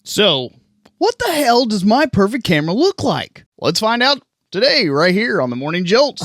So, what the hell does my perfect camera look like? Let's find out today, right here on the Morning Jolts.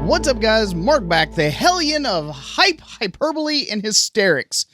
What's up, guys? Mark back, the hellion of hype, hyperbole, and hysterics.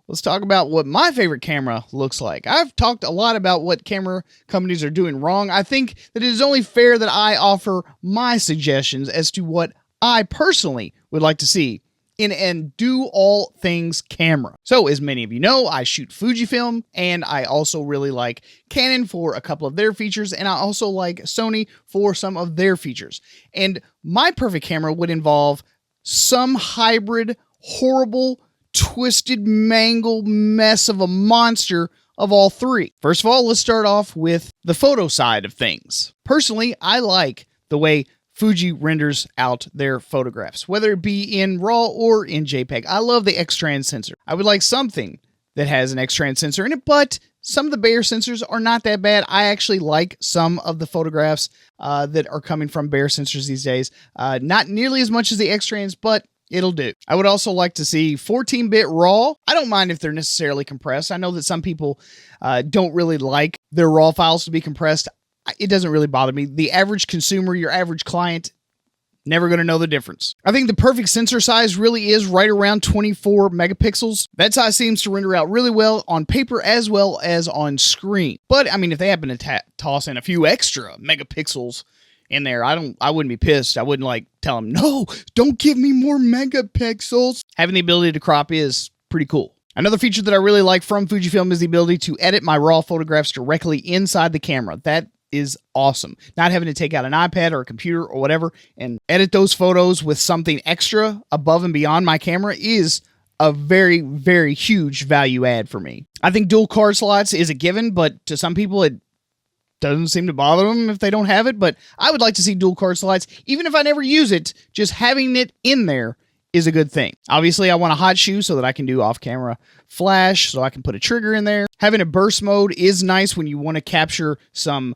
Let's talk about what my favorite camera looks like. I've talked a lot about what camera companies are doing wrong. I think that it is only fair that I offer my suggestions as to what I personally would like to see in an do all things camera. So, as many of you know, I shoot Fujifilm, and I also really like Canon for a couple of their features, and I also like Sony for some of their features. And my perfect camera would involve some hybrid, horrible, twisted, mangled mess of a monster of all three. First of all, let's start off with the photo side of things. Personally, I like the way Fuji renders out their photographs, whether it be in RAW or in JPEG. I love the X-Trans sensor. I would like something that has an X-Trans sensor in it, but some of the Bayer sensors are not that bad. I actually like some of the photographs that are coming from Bayer sensors these days. Not nearly as much as the X-Trans, but it'll do. I would also like to see 14-bit RAW. I don't mind if they're necessarily compressed. I know that some people don't really like their RAW files to be compressed. It doesn't really bother me. The average consumer, your average client, never going to know the difference. I think the perfect sensor size really is right around 24 megapixels. That size seems to render out really well on paper as well as on screen. But, I mean, if they happen to toss in a few extra megapixels in there, I wouldn't be pissed. I wouldn't like tell them, no, don't give me more megapixels. Having the ability to crop is pretty cool. Another feature that I really like from Fujifilm is the ability to edit my RAW photographs directly inside the camera. That is awesome. Not having to take out an iPad or a computer or whatever and edit those photos with something extra above and beyond my camera is a very, very huge value add for me. I think dual card slots is a given, but to some people it doesn't seem to bother them if they don't have it, but I would like to see dual card slots. Even if I never use it, just having it in there is a good thing. Obviously, I want a hot shoe so that I can do off-camera flash, so I can put a trigger in there. Having a burst mode is nice when you want to capture some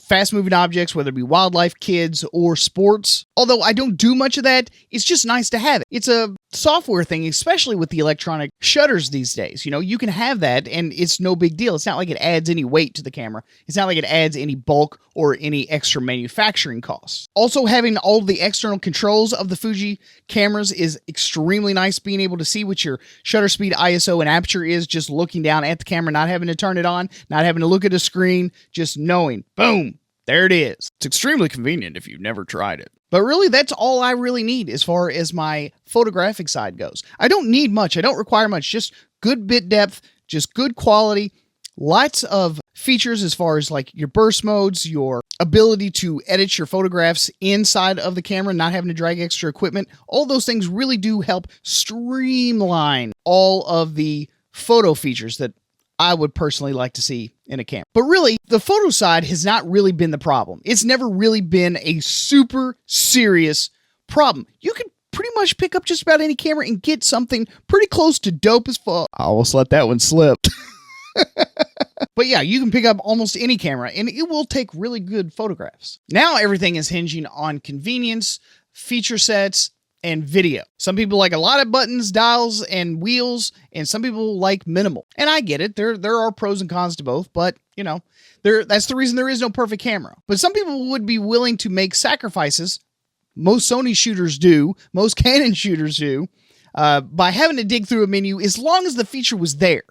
fast-moving objects, whether it be wildlife, kids, or sports. Although I don't do much of that, it's just nice to have it. It's a software thing, especially with the electronic shutters these days. You can have that, and it's no big deal. It's not like it adds any weight to the camera. It's not like it adds any bulk or any extra manufacturing costs. Also, having all the external controls of the Fuji cameras is extremely nice, being able to see what your shutter speed, ISO, and aperture is just looking down at the camera, not having to turn it on, not having to look at a screen, just knowing, boom, there it is. It's extremely convenient if you've never tried it. But really, that's all I really need as far as my photographic side goes. I don't need much. I don't require much. Just good bit depth, just good quality, lots of features as far as like your burst modes, your ability to edit your photographs inside of the camera, not having to drag extra equipment. All those things really do help streamline all of the photo features that I would personally like to see in a camera. But really, the photo side has not really been the problem. It's never really been a super serious problem. You can pretty much pick up just about any camera and get something pretty close to dope as fuck. I almost let that one slip. But yeah, you can pick up almost any camera and it will take really good photographs. Now everything is hinging on convenience, feature sets, and video. Some people like a lot of buttons, dials, and wheels, and some people like minimal. And I get it. There are pros and cons to both, but that's the reason there is no perfect camera. But some people would be willing to make sacrifices. Most Sony shooters do, most Canon shooters do, by having to dig through a menu as long as the feature was there.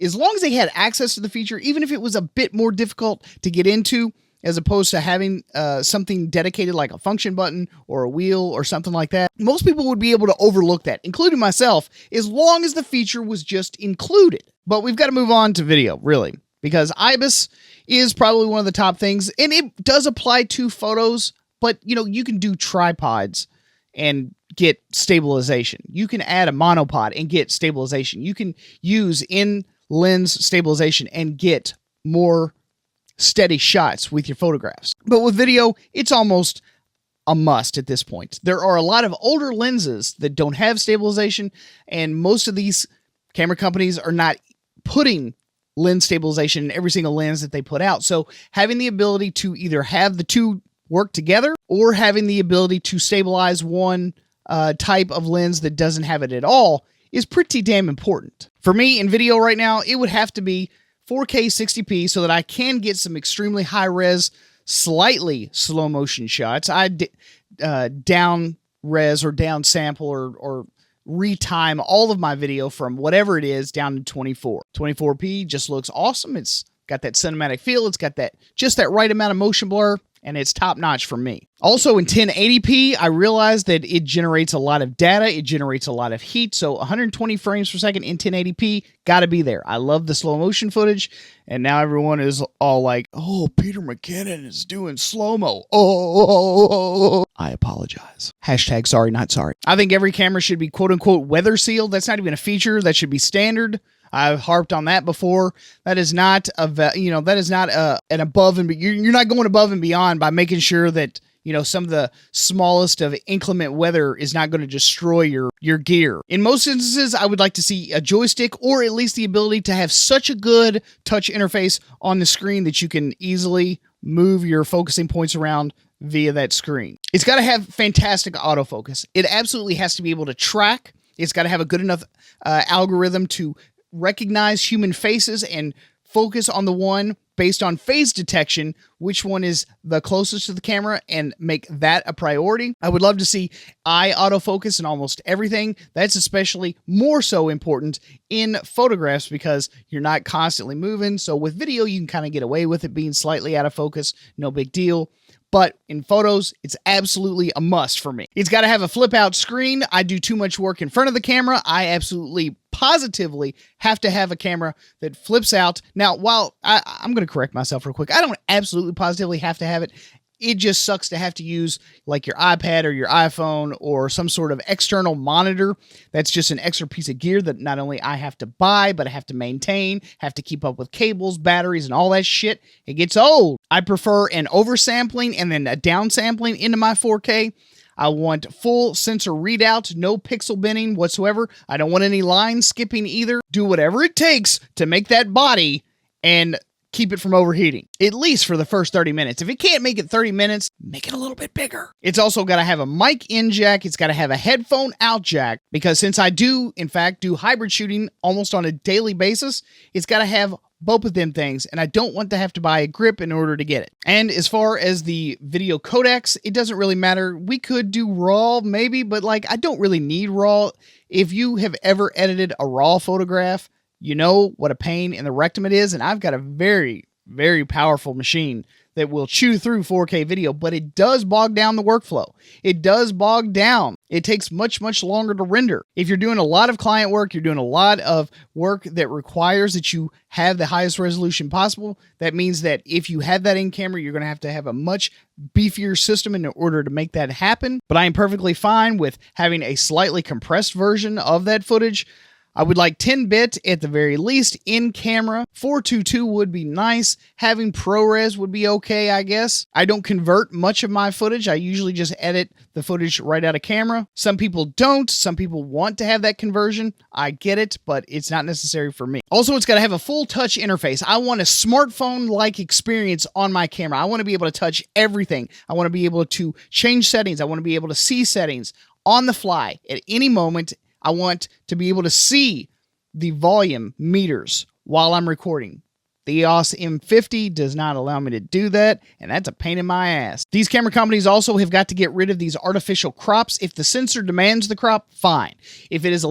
As long as they had access to the feature, even if it was a bit more difficult to get into, as opposed to having something dedicated like a function button or a wheel or something like that. Most people would be able to overlook that, including myself, as long as the feature was just included. But we've got to move on to video, really, because IBIS is probably one of the top things, and it does apply to photos, but, you can do tripods and get stabilization. You can add a monopod and get stabilization. You can use in-lens stabilization and get more steady shots with your photographs. But with video, it's almost a must at this point. There are a lot of older lenses that don't have stabilization, and most of these camera companies are not putting lens stabilization in every single lens that they put out. So having the ability to either have the two work together or having the ability to stabilize one type of lens that doesn't have it at all is pretty damn important. For me, in video right now, it would have to be 4K 60p so that I can get some extremely high-res, slightly slow-motion shots. I down res or down sample or retime all of my video from whatever it is down to 24. 24p just looks awesome. It's got that cinematic feel. It's got just that right amount of motion blur, and it's top notch for me. Also in 1080p, I realized that it generates a lot of data. It generates a lot of heat. So 120 frames per second in 1080p, gotta be there. I love the slow motion footage. And now everyone is all like, oh, Peter McKinnon is doing slow-mo. Oh, I apologize. Hashtag sorry, not sorry. I think every camera should be quote unquote weather sealed. That's not even a feature. That should be standard. I've harped on that before. That is not an above and you're not going above and beyond by making sure that, some of the smallest of inclement weather is not going to destroy your gear. In most instances, I would like to see a joystick or at least the ability to have such a good touch interface on the screen that you can easily move your focusing points around via that screen. It's got to have fantastic autofocus. It absolutely has to be able to track. It's got to have a good enough algorithm to recognize human faces and focus on the one based on phase detection, which one is the closest to the camera, and make that a priority. I would love to see eye autofocus in almost everything. That's especially more so important in photographs because you're not constantly moving. So with video, you can kind of get away with it being slightly out of focus. No big deal. But in photos, it's absolutely a must for me. It's got to have a flip out screen. I do too much work in front of the camera. I absolutely positively have to have a camera that flips out. Now, while I'm going to correct myself real quick, I don't absolutely positively have to have it. It just sucks to have to use like your iPad or your iPhone or some sort of external monitor. That's just an extra piece of gear that not only I have to buy, but I have to maintain, have to keep up with cables, batteries, and all that shit. It gets old. I prefer an oversampling and then a downsampling into my 4K. I want full sensor readout, no pixel binning whatsoever. I don't want any line skipping either. Do whatever it takes to make that body and keep it from overheating, at least for the first 30 minutes. If it can't make it 30 minutes, make it a little bit bigger. It's also got to have a mic in jack. It's got to have a headphone out jack because since I do, in fact, do hybrid shooting almost on a daily basis, it's got to have both of them things, and I don't want to have to buy a grip in order to get it. And as far as the video codecs, it doesn't really matter. We could do RAW maybe, but I don't really need RAW. If you have ever edited a RAW photograph, you know what a pain in the rectum it is, and I've got a very, very powerful machine that will chew through 4K video, but it does bog down the workflow. It does bog down. It takes much, much longer to render. If you're doing a lot of client work, you're doing a lot of work that requires that you have the highest resolution possible. That means that if you have that in camera, you're going to have a much beefier system in order to make that happen. But I am perfectly fine with having a slightly compressed version of that footage. I would like 10-bit at the very least in camera. 422 would be nice. Having ProRes would be okay, I guess. I don't convert much of my footage. I usually just edit the footage right out of camera. Some people don't. Some people want to have that conversion. I get it, but it's not necessary for me. Also, it's got to have a full touch interface. I want a smartphone-like experience on my camera. I want to be able to touch everything. I want to be able to change settings. I want to be able to see settings on the fly at any moment. I want to be able to see the volume meters while I'm recording. The EOS M50 does not allow me to do that, and that's a pain in my ass. These camera companies also have got to get rid of these artificial crops. If the sensor demands the crop, fine. If it is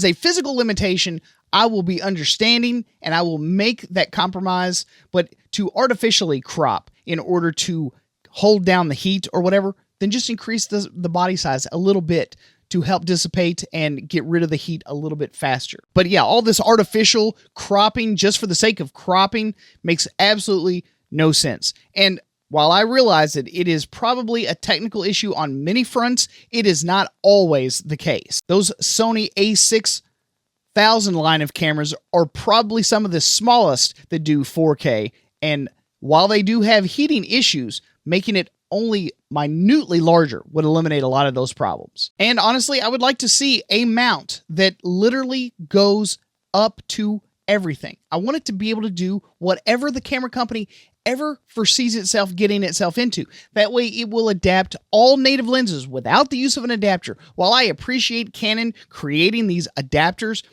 a physical limitation, I will be understanding and I will make that compromise. But to artificially crop in order to hold down the heat or whatever, then just increase the body size a little bit to help dissipate and get rid of the heat a little bit faster. But yeah, all this artificial cropping just for the sake of cropping makes absolutely no sense. And while I realize that it is probably a technical issue on many fronts, it is not always the case. Those Sony a6000 line of cameras are probably some of the smallest that do 4K. And while they do have heating issues, making it only minutely larger would eliminate a lot of those problems. And honestly, I would like to see a mount that literally goes up to everything. I want it to be able to do whatever the camera company ever foresees itself getting itself into. That way it will adapt all native lenses without the use of an adapter. While I appreciate Canon creating these adapters,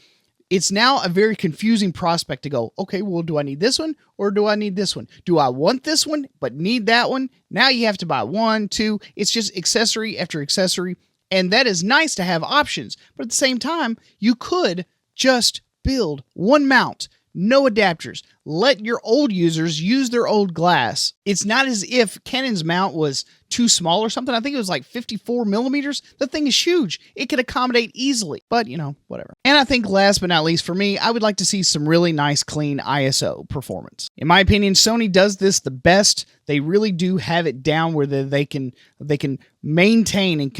it's now a very confusing prospect to go, okay, well, do I need this one or do I need this one? Do I want this one but need that one? Now you have to buy one, two. It's just accessory after accessory. And that is nice to have options. But at the same time, you could just build one mount, no adapters. Let your old users use their old glass. It's not as if Canon's mount was too small or something. I think it was like 54 millimeters. The thing is huge. It could accommodate easily, but you know, whatever. And I think last but not least for me, I would like to see some really nice, clean ISO performance. In my opinion, Sony does this the best. They really do have it down where they can maintain and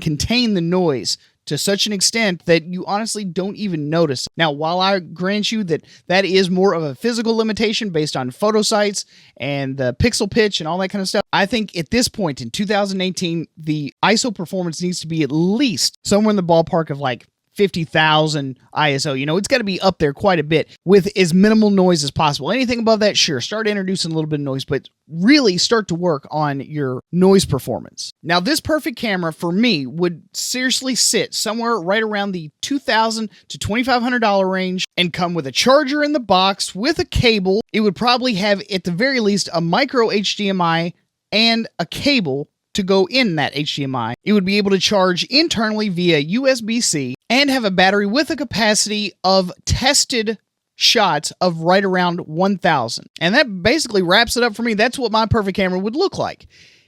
contain the noise to such an extent that you honestly don't even notice. Now, while I grant you that is more of a physical limitation based on photo sites and the pixel pitch and all that kind of stuff, I think at this point in 2018, the ISO performance needs to be at least somewhere in the ballpark of like 50,000 ISO. You know, it's got to be up there quite a bit with as minimal noise as possible. Anything above that, sure, start introducing a little bit of noise, but really start to work on your noise performance. Now, this perfect camera for me would seriously sit somewhere right around the $2,000 to $2,500 range and come with a charger in the box with a cable. It would probably have, at the very least, a micro HDMI and a cable to go in that HDMI. It would be able to charge internally via USB-C and have a battery with a capacity of tested shots of right around 1,000. And that basically wraps it up for me. That's what my perfect camera would look like.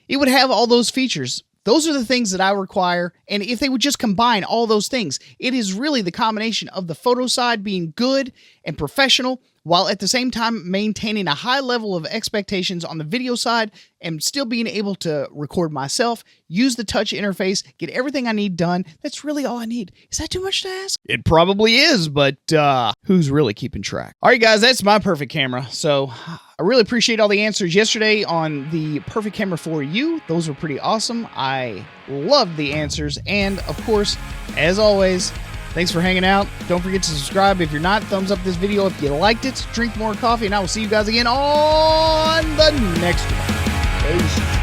It would have all those features. Those are the things that I require, and if they would just combine all those things, it is really the combination of the photo side being good and professional, while at the same time maintaining a high level of expectations on the video side and still being able to record myself, use the touch interface, get everything I need done. That's really all I need. Is that too much to ask? It probably is, but who's really keeping track? All right, guys, that's my perfect camera. So I really appreciate all the answers yesterday on the perfect camera for you. Those were pretty awesome. I loved the answers. And of course, as always, thanks for hanging out. Don't forget to subscribe if you're not. Thumbs up this video if you liked it. Drink more coffee, and I will see you guys again on the next one. Peace.